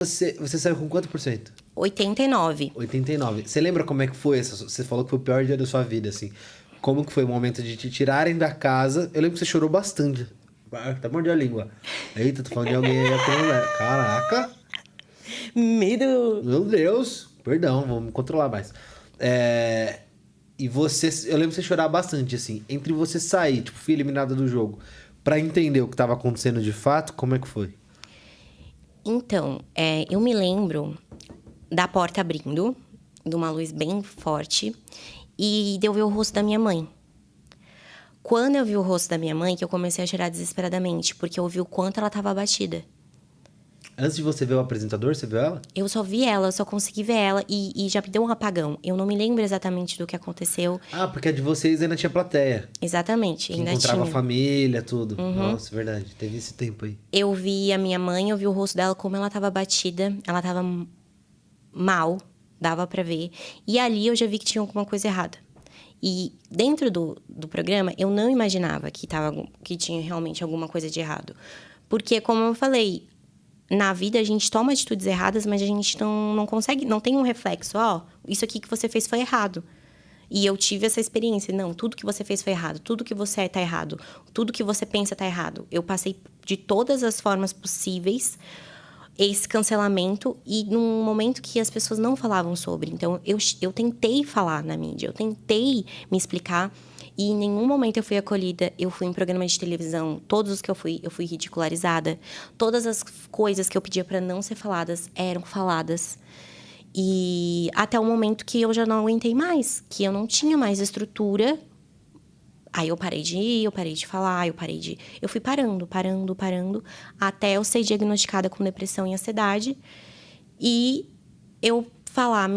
Você saiu com quanto por cento? 89. 89. Você lembra como é que foi? Você falou que foi o pior dia da sua vida, assim. Como que foi o momento de te tirarem da casa? Eu lembro que você chorou bastante. Até mordeu a língua. Eita, tô falando de alguém aí apenas. Caraca! Medo. Meu Deus! Perdão, vou me controlar mais. E você. Eu lembro que você chorar bastante, assim. Entre você sair, tipo, fui eliminada do jogo, pra entender o que tava acontecendo de fato, como é que foi? Então, eu me lembro da porta abrindo, de uma luz bem forte, e de eu ver o rosto da minha mãe. Quando eu vi o rosto da minha mãe, que eu comecei a chorar desesperadamente, porque eu vi o quanto ela estava abatida. Antes de você ver o apresentador, você viu ela? Eu só vi ela, eu só consegui ver ela, e já me deu um apagão. Eu não me lembro exatamente do que aconteceu. Ah, porque a de vocês ainda tinha plateia. Exatamente, Que ainda encontrava a tinha. família, tudo. Nossa, verdade. Teve esse tempo aí. Eu vi a minha mãe, eu vi o rosto dela, como ela estava abatida. Ela estava mal, dava pra ver. E ali eu já vi que tinha alguma coisa errada. E dentro do programa, eu não imaginava que tinha realmente alguma coisa de errado. Porque, como eu falei, na vida a gente toma atitudes erradas, mas a gente não consegue, não tem um reflexo. Ó, isso aqui que você fez foi errado. E eu tive essa experiência. Não, tudo que você fez foi errado. Tudo que você é tá errado. Tudo que você pensa tá errado. Eu passei de todas as formas possíveis esse cancelamento e num momento que as pessoas não falavam sobre. Então, eu tentei falar na mídia, eu tentei me explicar e em nenhum momento eu fui acolhida. Eu fui em programa de televisão, todos os que eu fui ridicularizada. Todas as coisas que eu pedia para não ser faladas eram faladas. E até o momento que eu já não aguentei mais, que eu não tinha mais estrutura. Aí eu parei de ir, eu parei de falar, eu fui parando, até eu ser diagnosticada com depressão e ansiedade. E eu falar,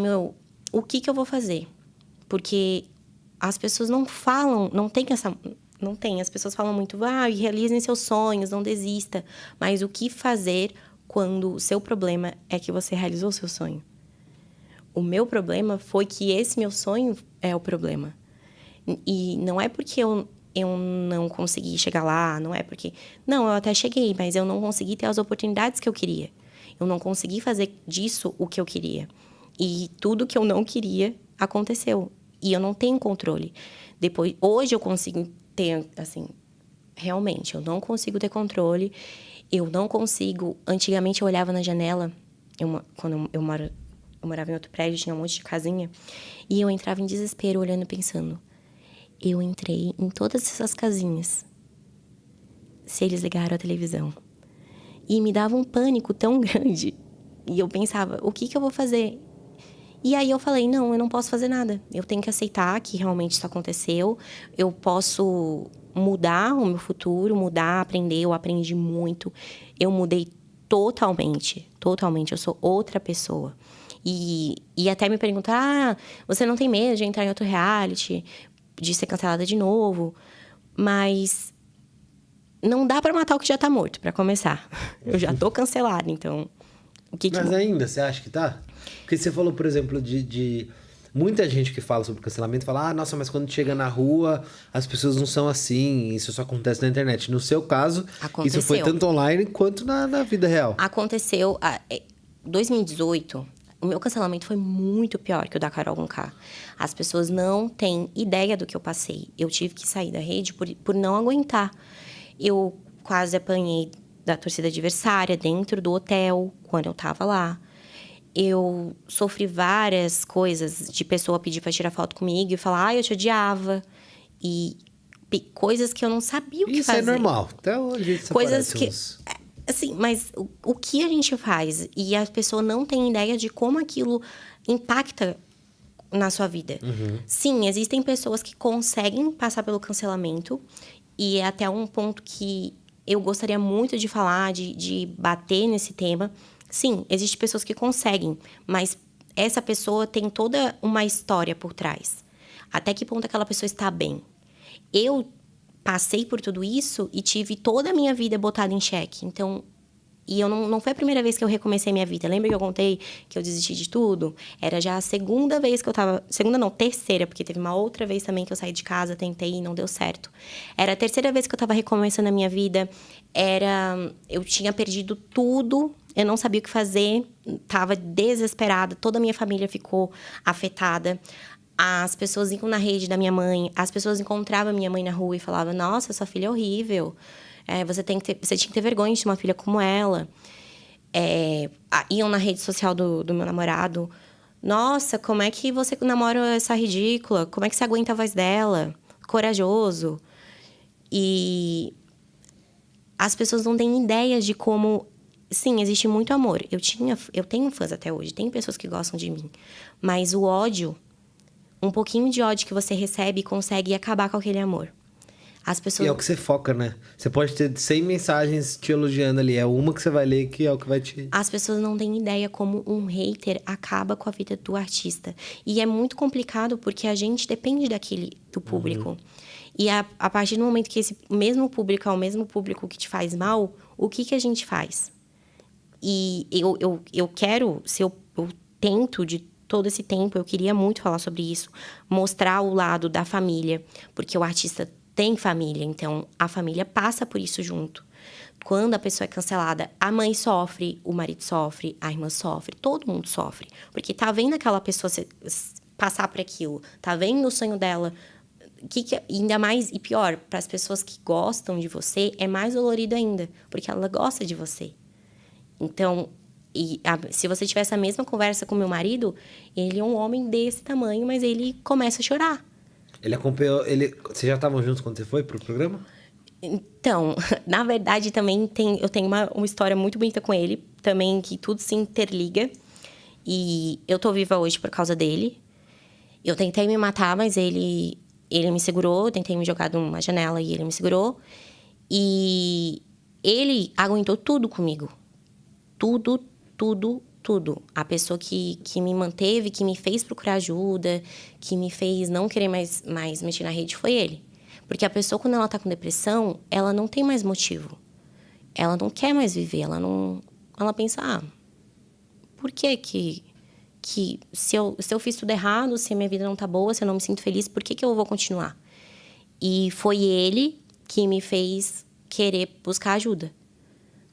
o que eu vou fazer? Porque as pessoas não falam, não tem essa... Não tem, as pessoas falam muito, realizem seus sonhos, não desista. Mas o que fazer quando o seu problema é que você realizou o seu sonho? O meu problema foi que esse meu sonho é o problema. E não é porque eu não consegui chegar lá, não é porque... Não, eu até cheguei, mas eu não consegui ter as oportunidades que eu queria. Eu não consegui fazer disso o que eu queria. E tudo que eu não queria aconteceu. E eu não tenho controle. Hoje eu consigo ter, assim... Realmente, eu não consigo ter controle. Eu não consigo... Antigamente eu olhava na janela, quando eu morava em outro prédio, tinha um monte de casinha. E eu entrava em desespero, olhando e pensando... Eu entrei em todas essas casinhas, se eles ligaram a televisão. E me dava um pânico tão grande. E eu pensava, o que eu vou fazer? E aí eu falei, não, eu não posso fazer nada. Eu tenho que aceitar que realmente isso aconteceu. Eu posso mudar o meu futuro, aprender. Eu aprendi muito. Eu mudei totalmente. Eu sou outra pessoa. E até me perguntar, você não tem medo de entrar em outro reality? De ser cancelada de novo, mas não dá pra matar o que já tá morto, pra começar. Eu já tô cancelada, então Mas ainda, você acha que tá? Porque você falou, por exemplo, de muita gente que fala sobre cancelamento fala, nossa, mas quando chega na rua, as pessoas não são assim, isso só acontece na internet. No seu caso, aconteceu. Isso foi tanto online quanto na vida real. Aconteceu, 2018, o meu cancelamento foi muito pior que o da Carol Conká. As pessoas não têm ideia do que eu passei. Eu tive que sair da rede por não aguentar. Eu quase apanhei da torcida adversária dentro do hotel, quando eu tava lá. Eu sofri várias coisas de pessoa pedir pra tirar foto comigo e falar, eu te odiava. E coisas que eu não sabia o que fazer. Isso é normal. Até hoje isso coisas aparece que uns... Assim, mas o que a gente faz? E a pessoa não tem ideia de como aquilo impacta na sua vida. Sim, existem pessoas que conseguem passar pelo cancelamento. E é até um ponto que eu gostaria muito de falar, de bater nesse tema. Sim, existem pessoas que conseguem, mas essa pessoa tem toda uma história por trás. Até que ponto aquela pessoa está bem? Eu passei por tudo isso e tive toda a minha vida botada em xeque. Então, E não foi a primeira vez que eu recomecei minha vida. Lembra que eu contei que eu desisti de tudo? Era já a segunda vez que eu tava... Segunda não, terceira, porque teve uma outra vez também que eu saí de casa, tentei e não deu certo. Era a terceira vez que eu tava recomeçando a minha vida. Eu tinha perdido tudo, eu não sabia o que fazer, tava desesperada, toda a minha família ficou afetada. As pessoas iam na rede da minha mãe, as pessoas encontravam a minha mãe na rua e falavam: nossa, sua filha é horrível. Você tinha que ter vergonha de ter uma filha como ela. Iam na rede social do meu namorado. Nossa, como é que você namora essa ridícula? Como é que você aguenta a voz dela? Corajoso. E as pessoas não têm ideia de como... Sim, existe muito amor. Eu tenho fãs até hoje. Tem pessoas que gostam de mim. Mas o ódio... Um pouquinho de ódio que você recebe consegue acabar com aquele amor. As pessoas... E é o que você foca, né? Você pode ter 100 mensagens te elogiando ali. É uma que você vai ler que é o que vai te... As pessoas não têm ideia como um hater acaba com a vida do artista. E é muito complicado porque a gente depende do público. E a partir do momento que esse mesmo público é o mesmo público que te faz mal, o que a gente faz? E eu quero, se eu tento de todo esse tempo, eu queria muito falar sobre isso, mostrar o lado da família, porque o artista tem família, então a família passa por isso junto. Quando a pessoa é cancelada, a mãe sofre, o marido sofre, a irmã sofre, todo mundo sofre. Porque tá vendo aquela pessoa passar por aquilo, tá vendo o sonho dela. Ainda mais, e pior, para as pessoas que gostam de você, é mais dolorido ainda, porque ela gosta de você. Então, se você tiver essa mesma conversa com meu marido, ele é um homem desse tamanho, mas ele começa a chorar. Ele acompanhou... Vocês já estavam juntos quando você foi pro programa? Então, na verdade, também eu tenho uma história muito bonita com ele. Também que tudo se interliga. E eu tô viva hoje por causa dele. Eu tentei me matar, mas ele me segurou. Eu tentei me jogar de uma janela e ele me segurou. E ele aguentou tudo comigo. Tudo, tudo, tudo. A pessoa que me manteve, que me fez procurar ajuda, que me fez não querer mais mexer na rede, foi ele. Porque a pessoa, quando ela tá com depressão, ela não tem mais motivo. Ela não quer mais viver, ela pensa, por que se eu fiz tudo errado, se a minha vida não tá boa, se eu não me sinto feliz, por que eu vou continuar? E foi ele que me fez querer buscar ajuda.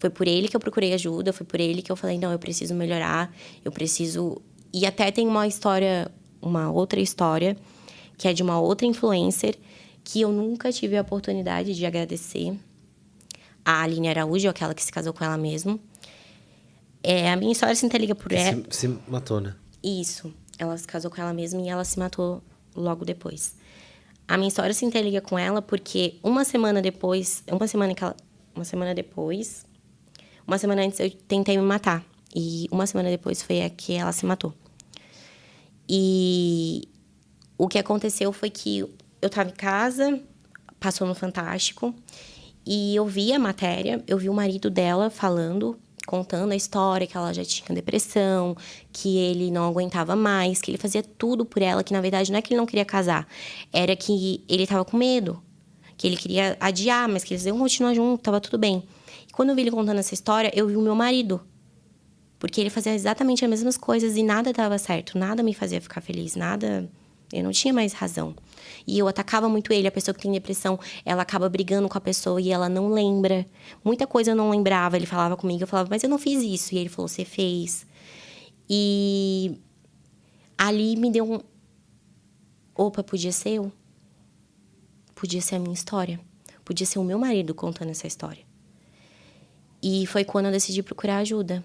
Foi por ele que eu procurei ajuda, foi por ele que eu falei, não, eu preciso melhorar, eu preciso... E até tem uma outra história, que é de uma outra influencer, que eu nunca tive a oportunidade de agradecer. A Aline Araújo, aquela que se casou com ela mesmo. A minha história se interliga por ela. Se matou, né? Isso. Ela se casou com ela mesma e ela se matou logo depois. A minha história se interliga com ela porque uma semana antes eu tentei me matar. E uma semana depois foi a que ela se matou. E o que aconteceu foi que eu estava em casa, passou no Fantástico, e eu vi a matéria, eu vi o marido dela contando a história, que ela já tinha depressão, que ele não aguentava mais, que ele fazia tudo por ela, que na verdade não é que ele não queria casar, era que ele estava com medo, que ele queria adiar, mas que eles iam continuar juntos, estava tudo bem. E quando eu vi ele contando essa história, eu vi o meu marido. Porque ele fazia exatamente as mesmas coisas e nada dava certo, nada me fazia ficar feliz, nada... Eu não tinha mais razão. E eu atacava muito ele. A pessoa que tem depressão, ela acaba brigando com a pessoa e ela não lembra. Muita coisa eu não lembrava. Ele falava comigo, eu falava, mas eu não fiz isso. E ele falou, você fez. E ali me deu um... Opa, podia ser eu. Podia ser a minha história. Podia ser o meu marido contando essa história. E foi quando eu decidi procurar ajuda.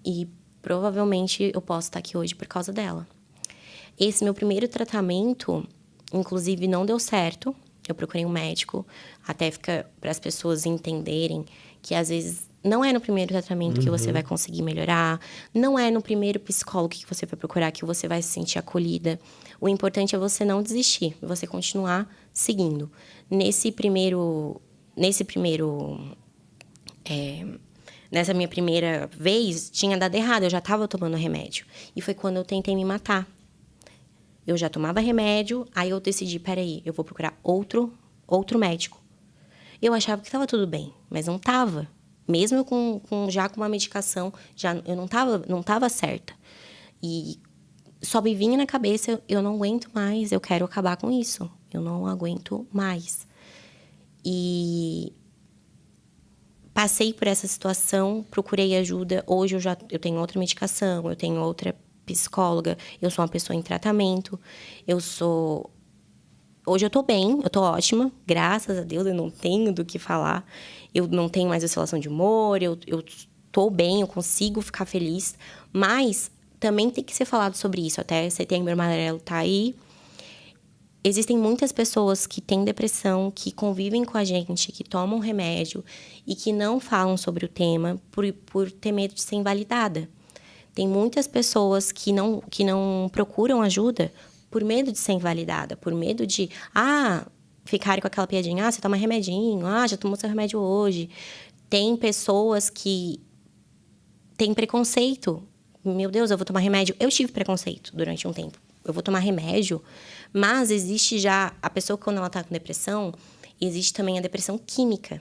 E provavelmente eu posso estar aqui hoje por causa dela. Esse meu primeiro tratamento, inclusive, não deu certo. Eu procurei um médico, até fica para as pessoas entenderem que, às vezes, não é no primeiro tratamento que você vai conseguir melhorar. Não é no primeiro psicólogo que você vai procurar que você vai se sentir acolhida. O importante é você não desistir, você continuar seguindo. Nessa minha primeira vez, tinha dado errado, eu já estava tomando remédio. E foi quando eu tentei me matar. Eu já tomava remédio, aí eu decidi, peraí, eu vou procurar outro médico. Eu achava que estava tudo bem, mas não estava. Mesmo já com uma medicação, eu não tava certa. E só me vinha na cabeça, eu não aguento mais, eu quero acabar com isso. Eu não aguento mais. E passei por essa situação, procurei ajuda. Hoje eu tenho outra medicação, eu tenho outra psicóloga, eu sou uma pessoa em tratamento, Hoje eu tô bem, eu tô ótima, graças a Deus, eu não tenho do que falar. Eu não tenho mais oscilação de humor, eu tô bem, eu consigo ficar feliz. Mas também tem que ser falado sobre isso. Até Setembro Amarelo tá aí. Existem muitas pessoas que têm depressão, que convivem com a gente, que tomam remédio e que não falam sobre o tema por ter medo de ser invalidada. Tem muitas pessoas que não procuram ajuda por medo de ser invalidada, por medo de, ficarem com aquela piadinha, você toma remedinho, já tomou seu remédio hoje. Tem pessoas que têm preconceito. Meu Deus, eu vou tomar remédio. Eu tive preconceito durante um tempo. Eu vou tomar remédio, mas existe já, a pessoa quando ela está com depressão, existe também a depressão química,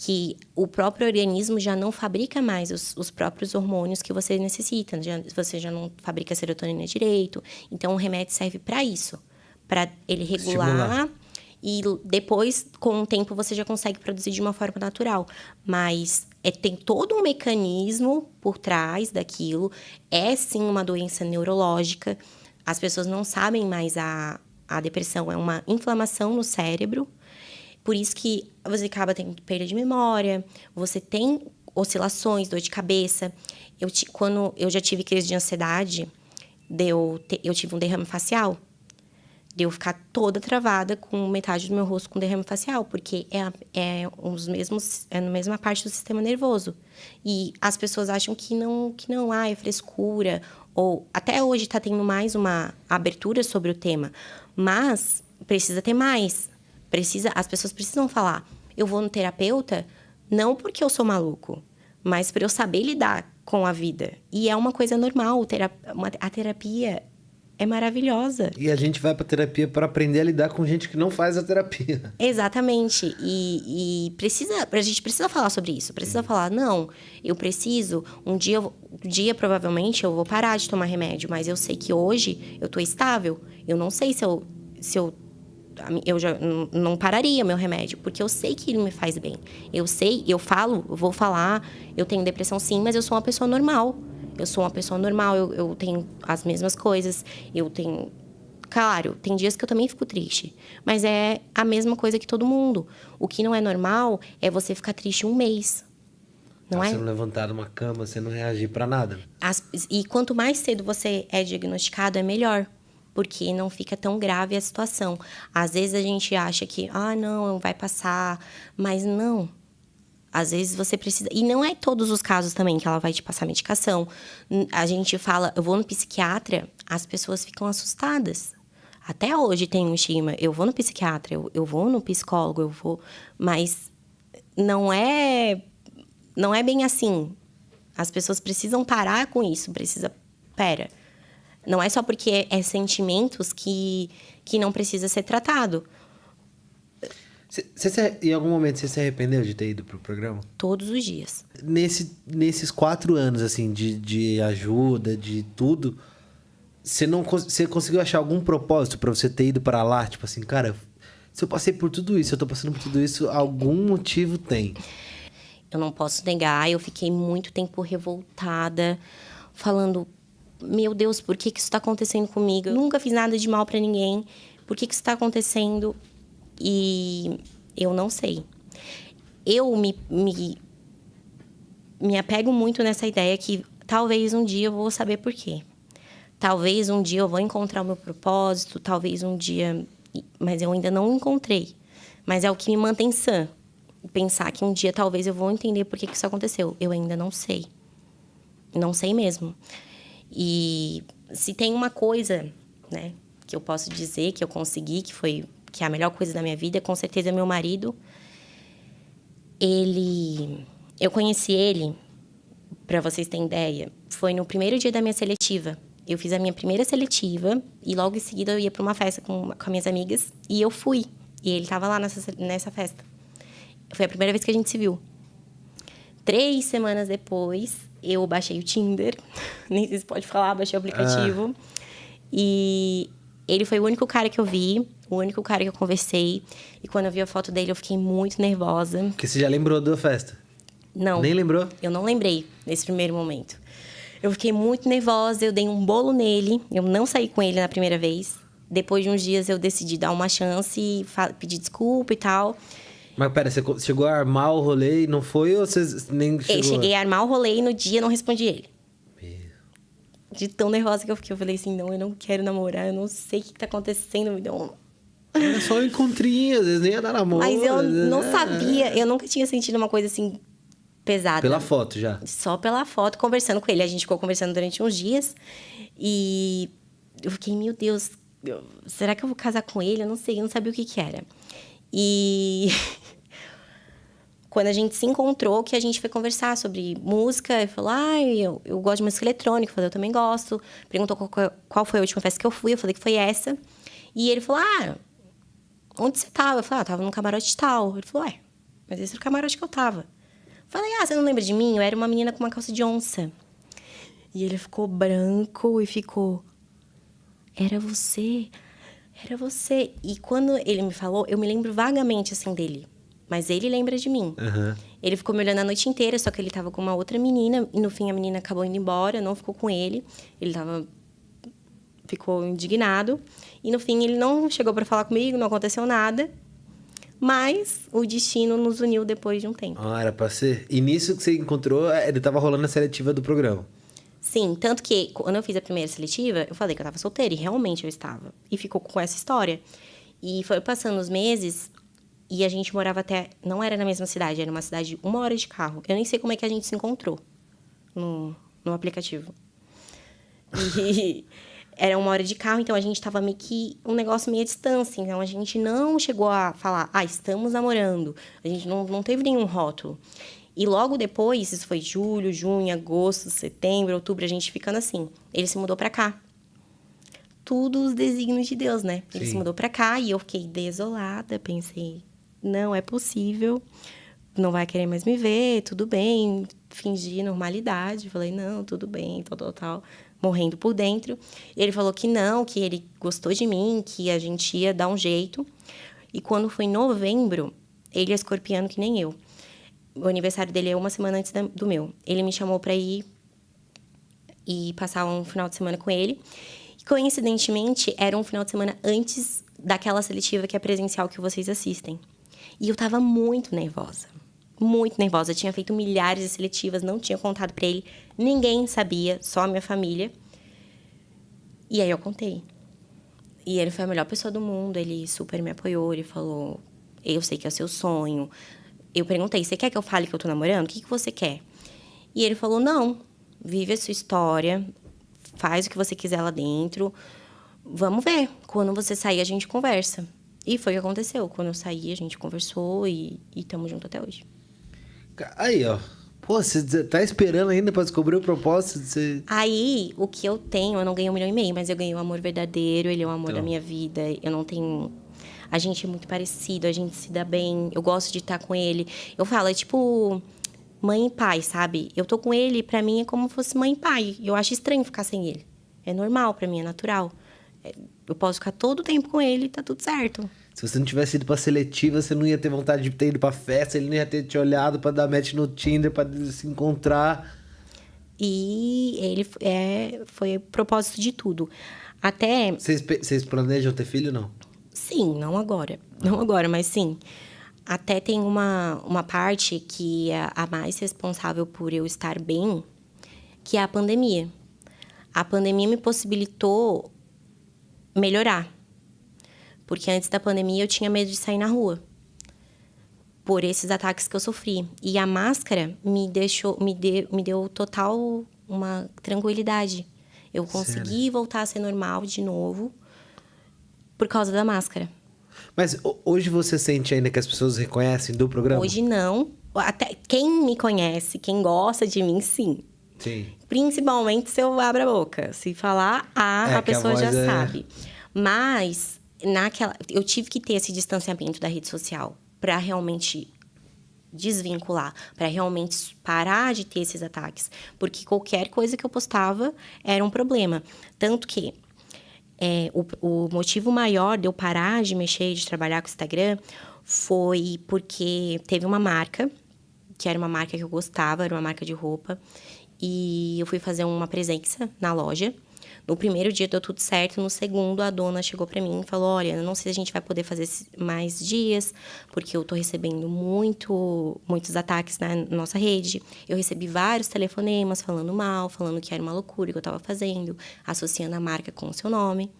que o próprio organismo já não fabrica mais os próprios hormônios que você necessita. Você já não fabrica serotonina direito. Então, o remédio serve para isso. Para ele regular. Estimular. E depois, com o tempo, você já consegue produzir de uma forma natural. Mas tem todo um mecanismo por trás daquilo. É, sim, uma doença neurológica. As pessoas não sabem mais a depressão. É uma inflamação no cérebro. Por isso que você acaba tendo perda de memória, você tem oscilações, dor de cabeça. Quando eu já tive crise de ansiedade, eu tive um derrame facial. De eu ficar toda travada com metade do meu rosto com derrame facial, porque é na mesma parte do sistema nervoso. E as pessoas acham que não, é frescura. Ou até hoje está tendo mais uma abertura sobre o tema. Mas precisa ter mais. As pessoas precisam falar. Eu vou no terapeuta não porque eu sou maluco, mas para eu saber lidar com a vida. E é uma coisa normal. A terapia é maravilhosa. E a gente vai pra terapia para aprender a lidar com gente que não faz a terapia. Exatamente. E a gente precisa falar sobre isso. Precisa falar, não, eu preciso... Um dia, provavelmente, eu vou parar de tomar remédio. Mas eu sei que hoje eu tô estável. Eu não sei se eu já não pararia meu remédio, porque eu sei que ele me faz bem. Eu vou falar, eu tenho depressão sim, mas eu sou uma pessoa normal. Eu tenho as mesmas coisas, Claro, tem dias que eu também fico triste, mas é a mesma coisa que todo mundo. O que não é normal é você ficar triste um mês. Não é? Você não levantar de uma cama, você não reagir pra nada. E quanto mais cedo você é diagnosticado, é melhor. Porque não fica tão grave a situação. Às vezes a gente acha que, não, vai passar. Mas não. Às vezes você precisa... E não é todos os casos também que ela vai te passar medicação. A gente fala, eu vou no psiquiatra, as pessoas ficam assustadas. Até hoje tem um estigma. Eu vou no psiquiatra, eu vou no psicólogo, Mas não é bem assim. As pessoas precisam parar com isso. Pera. Não é só porque é sentimentos que não precisa ser tratado. Em algum momento você se arrependeu de ter ido pro programa? Todos os dias. Nesses 4 anos, assim, de ajuda, de tudo, você conseguiu achar algum propósito pra você ter ido pra lá? Tipo assim, cara, se eu passei por tudo isso, eu tô passando por tudo isso, algum motivo tem. Eu não posso negar, eu fiquei muito tempo revoltada, falando... Meu Deus, por que isso está acontecendo comigo? Eu nunca fiz nada de mal para ninguém. Por que isso está acontecendo? E eu não sei. Eu me apego muito nessa ideia que talvez um dia eu vou saber por quê. Talvez um dia eu vou encontrar o meu propósito. Talvez um dia... Mas eu ainda não encontrei. Mas é o que me mantém sã. Pensar que um dia talvez eu vou entender por que isso aconteceu. Eu ainda não sei. Não sei mesmo. E se tem uma coisa, né, que eu posso dizer que eu consegui, que é a melhor coisa da minha vida, com certeza é meu marido. Eu conheci ele, para vocês terem ideia, foi no primeiro dia da minha seletiva. Eu fiz a minha primeira seletiva e logo em seguida eu ia para uma festa com minhas amigas e eu fui. E ele estava lá nessa festa. Foi a primeira vez que a gente se viu. 3 semanas depois, eu baixei o Tinder. Nem sei se pode falar, baixei o aplicativo. E ele foi o único cara que eu vi, o único cara que eu conversei. E quando eu vi a foto dele, eu fiquei muito nervosa. Porque você já lembrou da festa? Não. Nem lembrou? Eu não lembrei nesse primeiro momento. Eu fiquei muito nervosa, eu dei um bolo nele. Eu não saí com ele na primeira vez. Depois de uns dias, eu decidi dar uma chance e pedir desculpa e tal. Mas pera, você chegou a armar o rolê e não foi ou você nem chegou? Eu cheguei a armar o rolê e no dia não respondi ele. De tão nervosa que eu fiquei. Eu falei assim, não, eu não quero namorar, eu não sei o que tá acontecendo. Me deu um... Era só um encontrinho, às vezes nem ia dar namoro. Mas eu não sabia, eu nunca tinha sentido uma coisa assim pesada. Pela foto já? Só pela foto, conversando com ele. A gente ficou conversando durante uns dias e eu fiquei, meu Deus, será que eu vou casar com ele? Eu não sei, eu não sabia o que era. E quando a gente se encontrou, que a gente foi conversar sobre música, ele falou, eu gosto de música eletrônica. Eu falei, eu também gosto. Perguntou qual foi a última festa que eu fui. Eu falei que foi essa. E ele falou, onde você tava? Eu falei, eu tava num camarote tal. Ele falou, mas esse era o camarote que eu tava. Eu falei, você não lembra de mim? Eu era uma menina com uma calça de onça. E ele ficou branco e ficou, era você? Era você. E quando ele me falou, eu me lembro vagamente, assim, dele. Mas ele lembra de mim. Uhum. Ele ficou me olhando a noite inteira, só que ele tava com uma outra menina. E no fim, a menina acabou indo embora, não ficou com ele. Ele ficou indignado. E no fim, ele não chegou pra falar comigo, não aconteceu nada. Mas o destino nos uniu depois de um tempo. Era pra ser. E nisso que você encontrou, ele tava rolando a seletiva do programa. Sim, tanto que quando eu fiz a primeira seletiva, eu falei que eu tava solteira, e realmente eu estava. E ficou com essa história. E foi passando os meses, e a gente morava não era na mesma cidade, era uma cidade de 1 hora de carro. Eu nem sei como é que a gente se encontrou no aplicativo. E era 1 hora de carro, então a gente tava meio que um negócio meio à distância. Então a gente não chegou a falar, estamos namorando. A gente não teve nenhum rótulo. E logo depois, isso foi julho, junho, agosto, setembro, outubro, a gente ficando assim. Ele se mudou pra cá. Tudo os desígnios de Deus, né? Ele se mudou pra cá e eu fiquei desolada. Pensei, não é possível. Não vai querer mais me ver, tudo bem. Fingi normalidade. Falei, não, tudo bem, tal. Morrendo por dentro. E ele falou que não, que ele gostou de mim, que a gente ia dar um jeito. E quando foi em novembro, ele é escorpiano que nem eu. O aniversário dele é 1 semana antes do meu. Ele me chamou pra ir e passar um final de semana com ele. E, coincidentemente, era um final de semana antes daquela seletiva que é presencial que vocês assistem. E eu tava muito nervosa. Muito nervosa. Eu tinha feito milhares de seletivas, não tinha contado pra ele. Ninguém sabia, só a minha família. E aí eu contei. E ele foi a melhor pessoa do mundo. Ele super me apoiou. Ele falou, eu sei que é o seu sonho. Eu perguntei, você quer que eu fale que eu tô namorando? O que você quer? E ele falou, não, vive a sua história, faz o que você quiser lá dentro, vamos ver. Quando você sair, a gente conversa. E foi o que aconteceu. Quando eu saí, a gente conversou e estamos juntos até hoje. Aí, ó. Pô, você tá esperando ainda pra descobrir o propósito? Aí, o que eu tenho, eu não ganhei 1,5 milhão, mas eu ganhei o amor verdadeiro, ele é o amor da minha vida. Eu não tenho... A gente é muito parecido, a gente se dá bem. Eu gosto de estar com ele. Eu falo, é tipo mãe e pai, sabe? Eu tô com ele, pra mim é como se fosse mãe e pai. Eu acho estranho ficar sem ele. É normal pra mim, é natural. Eu posso ficar todo o tempo com ele e tá tudo certo. Se você não tivesse ido pra seletiva, você não ia ter vontade de ter ido pra festa, ele não ia ter te olhado pra dar match no Tinder, pra se encontrar. E ele foi o propósito de tudo. Até... Vocês planejam ter filho, não? Sim, não agora. Não agora, mas sim. Até tem uma parte que é a mais responsável por eu estar bem, que é a pandemia. A pandemia me possibilitou melhorar. Porque antes da pandemia eu tinha medo de sair na rua. Por esses ataques que eu sofri. E a máscara me deu total uma tranquilidade. Eu consegui voltar a ser normal de novo por causa da máscara. Mas hoje você sente ainda que as pessoas reconhecem do programa? Hoje não. Até quem me conhece, quem gosta de mim, sim. Sim. Principalmente se eu abro a boca. Se falar a pessoa já sabe. Mas eu tive que ter esse distanciamento da rede social para realmente desvincular, para realmente parar de ter esses ataques. Porque qualquer coisa que eu postava era um problema. Tanto que o motivo maior de eu parar de mexer, de trabalhar com o Instagram, foi porque teve uma marca, que era uma marca que eu gostava, era uma marca de roupa, e eu fui fazer uma presença na loja. No primeiro dia deu tudo certo, no segundo a dona chegou pra mim e falou: olha, eu não sei se a gente vai poder fazer mais dias, porque eu tô recebendo muitos ataques na nossa rede. Eu recebi vários telefonemas falando mal, falando que era uma loucura que eu tava fazendo, associando a marca com o seu nome.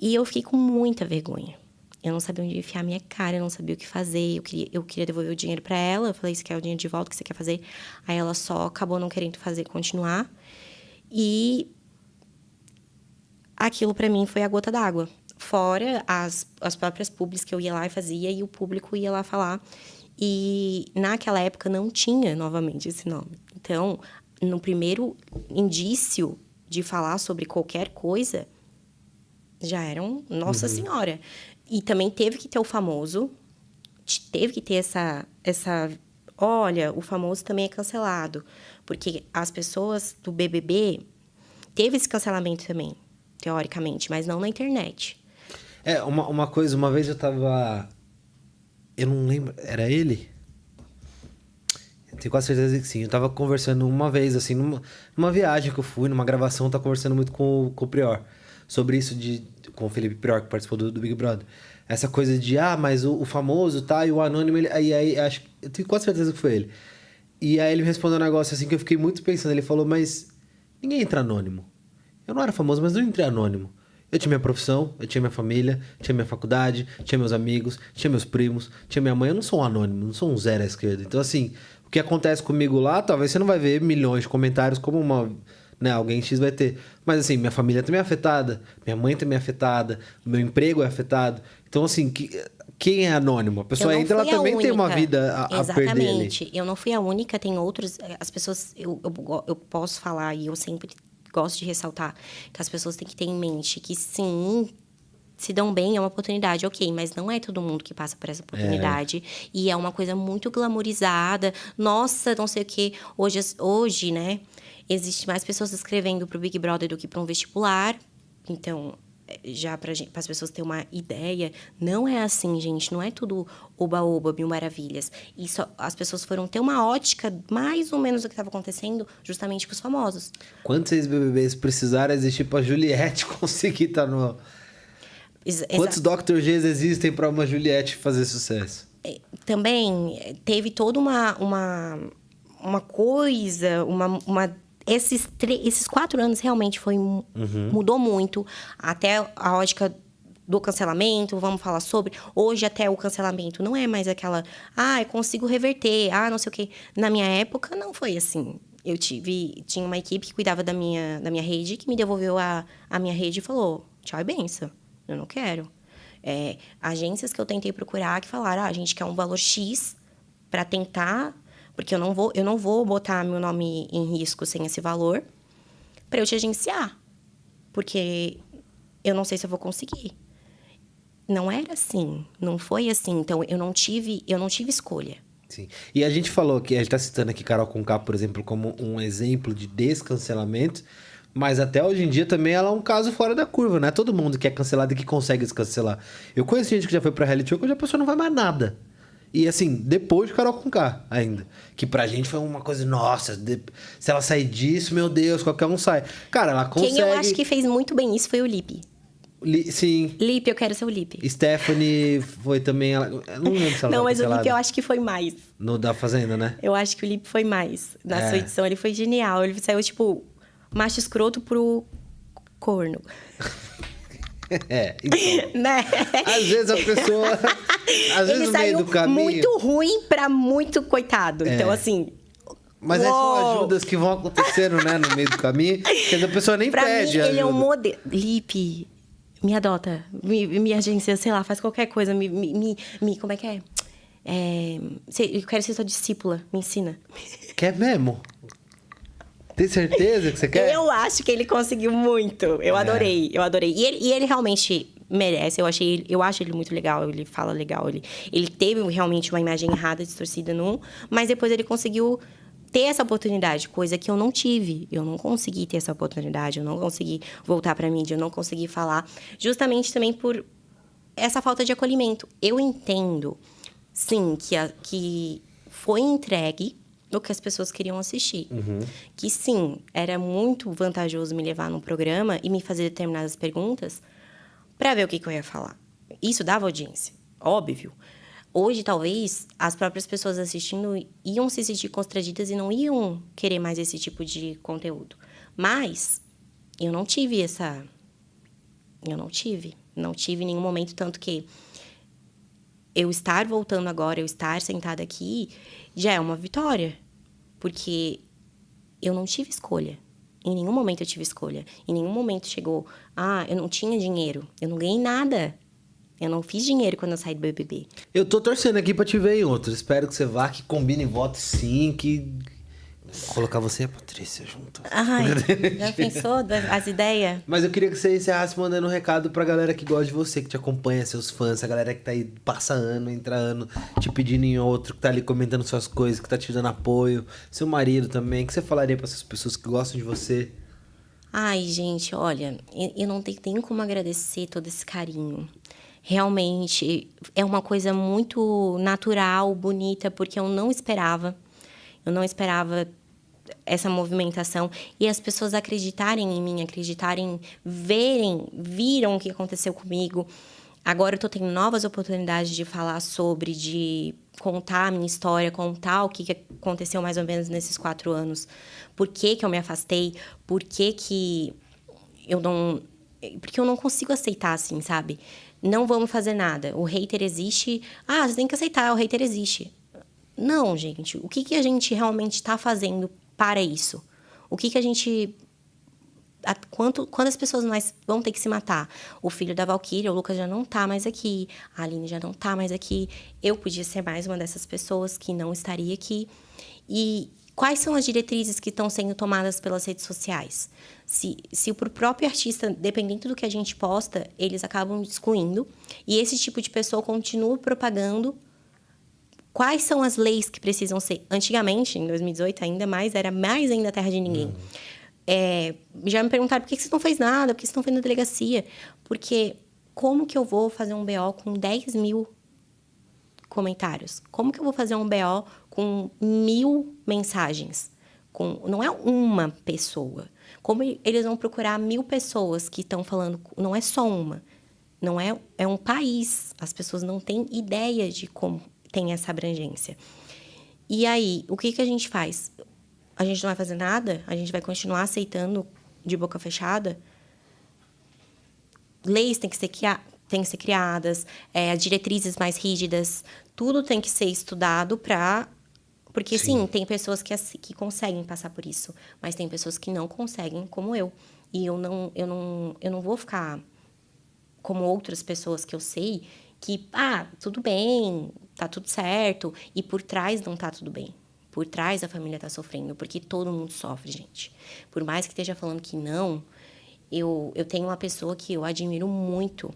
E eu fiquei com muita vergonha. Eu não sabia onde enfiar a minha cara, eu não sabia o que fazer. Eu queria devolver o dinheiro pra ela. Eu falei: você quer o dinheiro de volta, o que você quer fazer? Aí ela só acabou não querendo continuar. E aquilo pra mim foi a gota d'água. Fora as próprias publis que eu ia lá e fazia, e o público ia lá falar. E naquela época não tinha novamente esse nome. Então, no primeiro indício de falar sobre qualquer coisa, já eram Nossa Senhora. E também teve que ter o famoso, teve que ter essa olha, o famoso também é cancelado. Porque as pessoas do BBB teve esse cancelamento também, teoricamente, mas não na internet. Uma coisa, uma vez eu tava... Eu não lembro, era ele? Eu tenho quase certeza que sim. Eu tava conversando uma vez, assim, numa viagem que eu fui, numa gravação, eu tava conversando muito com o Prior. Sobre isso com o Felipe Prior, que participou do Big Brother. Essa coisa de, mas o famoso, tá, e o anônimo, aí acho, eu tenho quase certeza que foi ele. E aí ele me respondeu um negócio assim que eu fiquei muito pensando. Ele falou: mas ninguém entra anônimo. Eu não era famoso, mas não entrei anônimo. Eu tinha minha profissão, eu tinha minha família, tinha minha faculdade, tinha meus amigos, tinha meus primos, tinha minha mãe. Eu não sou um anônimo, não sou um zero à esquerda. Então, assim, o que acontece comigo lá, talvez você não vai ver milhões de comentários como alguém X vai ter. Mas, assim, minha família também é afetada, minha mãe também é afetada, meu emprego é afetado. Então, assim, quem é anônimo? A pessoa entra, ela também tem uma vida a perder ali. Exatamente. Eu não fui a única, tem outros... As pessoas... Eu posso falar, e eu sempre gosto de ressaltar, que as pessoas têm que ter em mente que, sim, se dão bem, é uma oportunidade, ok, mas não é todo mundo que passa por essa oportunidade. E é uma coisa muito glamourizada. Nossa, não sei o quê. Hoje, né, existe mais pessoas escrevendo pro Big Brother do que para um vestibular. Então, já para as pessoas terem uma ideia, não é assim, gente. Não é tudo oba-oba, mil maravilhas. Isso, as pessoas foram ter uma ótica mais ou menos do que estava acontecendo justamente com os famosos. Quantos ex-BBBs precisaram existir pra Juliette conseguir estar no... Quantos Dr. Gs existem pra uma Juliette fazer sucesso? Também teve toda uma coisa, esses 4 anos realmente mudou muito. Até a ótica do cancelamento, vamos falar sobre. Hoje, até o cancelamento não é mais aquela... eu consigo reverter, não sei o quê. Na minha época, não foi assim. Eu tinha uma equipe que cuidava da minha rede, que me devolveu a minha rede e falou: tchau e benção, eu não quero. Agências que eu tentei procurar que falaram: a gente quer um valor X para tentar... Porque eu não vou botar meu nome em risco sem esse valor para eu te agenciar. Porque eu não sei se eu vou conseguir. Não era assim. Não foi assim. Então, eu não tive escolha. Sim. E a gente falou que... A gente tá citando aqui Carol Conká, por exemplo, como um exemplo de descancelamento. Mas até hoje em dia também ela é um caso fora da curva. Não é todo mundo que é cancelado e que consegue descancelar. Eu conheço gente que já foi pra reality show que a pessoa não vai mais nada. E assim, depois de Carol Conká ainda. Que pra gente foi uma coisa, nossa, se ela sair disso, meu Deus, qualquer um sai. Cara, ela consegue... Quem eu acho que fez muito bem isso foi o Lipe. Sim. Lipe, eu quero ser o Lipe. Stephanie foi também... Eu não lembro se ela não, mas cancelada. O Lipe eu acho que foi mais. No da Fazenda, né? Eu acho que o Lipe foi mais. Na sua edição, ele foi genial. Ele saiu, tipo, macho escroto pro corno. Então. Né? Às vezes a pessoa... Às vezes ele no saiu meio do caminho... muito ruim pra muito coitado. Então, assim... Mas são ajudas que vão acontecendo, né? No meio do caminho. Que a pessoa nem pra pede mim, ajuda. Ele é um modelo... Lipe, me adota. Me agência, sei lá, faz qualquer coisa. Como é que é? Eu quero ser sua discípula. Me ensina. Quer mesmo? Tem certeza que você quer? Eu acho que ele conseguiu muito. Eu adorei. E ele realmente merece. Eu acho ele muito legal, ele fala legal. Ele teve realmente uma imagem errada, distorcida mas depois ele conseguiu ter essa oportunidade, coisa que eu não tive. Eu não consegui ter essa oportunidade, eu não consegui voltar pra mídia, eu não consegui falar. Justamente também por essa falta de acolhimento. Eu entendo, sim, que foi entregue o que as pessoas queriam assistir. Que, sim, era muito vantajoso me levar num programa e me fazer determinadas perguntas para ver o que eu ia falar. Isso dava audiência, óbvio. Hoje, talvez, as próprias pessoas assistindo iam se sentir constrangidas e não iam querer mais esse tipo de conteúdo. Mas eu não tive essa... Eu não tive em nenhum momento, tanto que eu estar voltando agora, eu estar sentada aqui, já é uma vitória. Porque eu não tive escolha. Em nenhum momento eu tive escolha. Em nenhum momento chegou, eu não tinha dinheiro. Eu não ganhei nada. Eu não fiz dinheiro quando eu saí do BBB. Eu tô torcendo aqui pra te ver em outro. Espero que você vá, que combine voto sim, que... Vou colocar você e a Patrícia junto. Ai, já pensou as ideias? Mas eu queria que você encerrasse mandando um recado pra galera que gosta de você, que te acompanha, seus fãs, a galera que tá aí, passa ano, entra ano, te pedindo em outro, que tá ali comentando suas coisas, que tá te dando apoio, seu marido também. O que você falaria pra essas pessoas que gostam de você? Ai, gente, olha, eu não tenho nem como agradecer todo esse carinho. Realmente, é uma coisa muito natural, bonita, porque eu não esperava. Eu não esperava essa movimentação. E as pessoas acreditarem em mim, viram o que aconteceu comigo. Agora eu tô tendo novas oportunidades de falar sobre, de contar a minha história, contar o que aconteceu mais ou menos nesses 4 anos. Por que eu me afastei? Por que eu não... Porque eu não consigo aceitar, assim, sabe? Não vamos fazer nada. O hater existe. Você tem que aceitar, o hater existe. Não, gente. O que a gente realmente está fazendo para isso? O que a gente... Quantas pessoas mais vão ter que se matar? O filho da Valquíria, o Lucas, já não tá mais aqui. A Aline já não tá mais aqui. Eu podia ser mais uma dessas pessoas que não estaria aqui. E quais são as diretrizes que estão sendo tomadas pelas redes sociais? Se pro próprio artista, dependendo do que a gente posta, eles acabam excluindo. E esse tipo de pessoa continua propagando. Quais são as leis que precisam ser? Antigamente, em 2018, era mais ainda terra de ninguém. Já me perguntaram por que você não fez nada, por que você não fez na delegacia. Porque como que eu vou fazer um BO com 10 mil comentários? Como que eu vou fazer um BO com 1000 mensagens? Não é uma pessoa. Como eles vão procurar 1000 pessoas que estão falando? Não é só uma. Não é, é um país. As pessoas não têm ideia de como tem essa abrangência. E aí, o que a gente faz? A gente não vai fazer nada? A gente vai continuar aceitando de boca fechada? Leis têm que ser criadas, as diretrizes mais rígidas, tudo tem que ser estudado para... Porque, sim, tem pessoas que conseguem passar por isso, mas tem pessoas que não conseguem, como eu. E eu não vou ficar como outras pessoas que eu sei que, tudo bem, tá tudo certo, e por trás não tá tudo bem. Por trás a família tá sofrendo, porque todo mundo sofre, gente. Por mais que esteja falando que não, eu tenho uma pessoa que eu admiro muito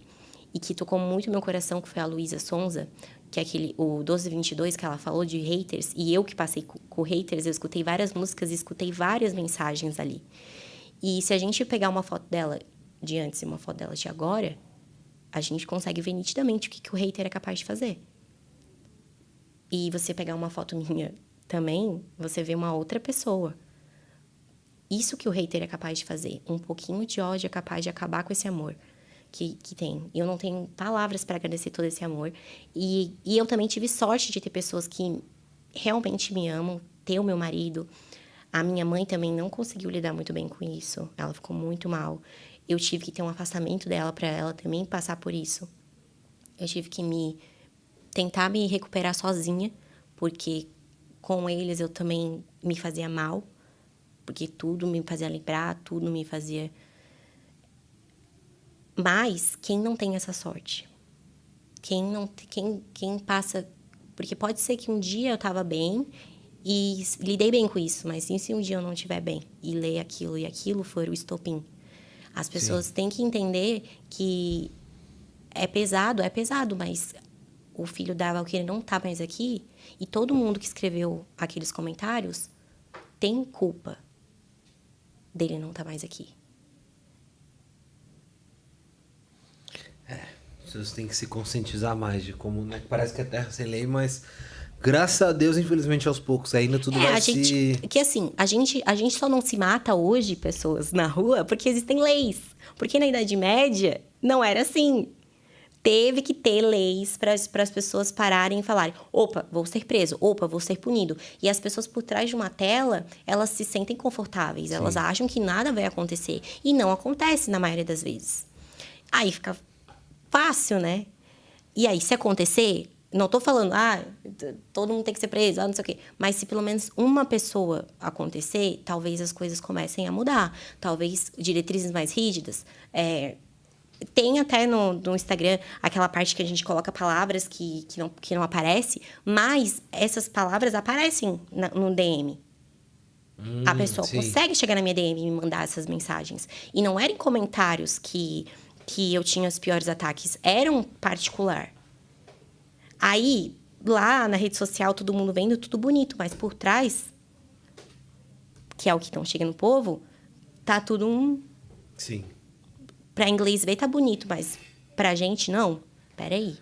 e que tocou muito meu coração, que foi a Luísa Sonza, que é o 1222, que ela falou de haters, e eu que passei com haters, eu escutei várias músicas e escutei várias mensagens ali. E se a gente pegar uma foto dela de antes e uma foto dela de agora, a gente consegue ver nitidamente o que o hater é capaz de fazer. E você pegar uma foto minha também, você vê uma outra pessoa. Isso que o hater é capaz de fazer. Um pouquinho de ódio é capaz de acabar com esse amor que tem. Eu não tenho palavras para agradecer todo esse amor. E eu também tive sorte de ter pessoas que realmente me amam, ter o meu marido. A minha mãe também não conseguiu lidar muito bem com isso. Ela ficou muito mal. Eu tive que ter um afastamento dela para ela também passar por isso. Eu tive que tentar me recuperar sozinha, porque com eles eu também me fazia mal, porque tudo me fazia lembrar, tudo me fazia... Mas quem não tem essa sorte? Quem passa... Porque pode ser que um dia eu estava bem e lidei bem com isso, mas se um dia eu não estiver bem e ler aquilo e aquilo for o estopim? As pessoas têm que entender que é pesado, mas o filho da Valkyria não tá mais aqui e todo mundo que escreveu aqueles comentários tem culpa dele não tá mais aqui. As pessoas têm que se conscientizar mais de como, né? Parece que é terra sem lei, mas graças a Deus, infelizmente, aos poucos, ainda tudo vai se... Que assim, a gente só não se mata hoje, pessoas, na rua, porque existem leis. Porque na Idade Média, não era assim. Teve que ter leis para as pessoas pararem e falarem: opa, vou ser preso, opa, vou ser punido. E as pessoas por trás de uma tela, elas se sentem confortáveis, Sim. elas acham que nada vai acontecer. E não acontece na maioria das vezes. Aí fica fácil, né? E aí, se acontecer, não tô falando, todo mundo tem que ser preso, não sei o quê. Mas se pelo menos uma pessoa acontecer, talvez as coisas comecem a mudar. Talvez diretrizes mais rígidas. Tem até no Instagram aquela parte que a gente coloca palavras que não aparece, mas essas palavras aparecem no DM. A pessoa sim. consegue chegar na minha DM e me mandar essas mensagens. E não eram comentários que eu tinha os piores ataques, eram particular. Aí, lá na rede social, todo mundo vendo tudo bonito, mas por trás, que é o que não chega no povo, tá tudo Sim. Pra inglês ver tá bonito, mas pra gente não. Peraí.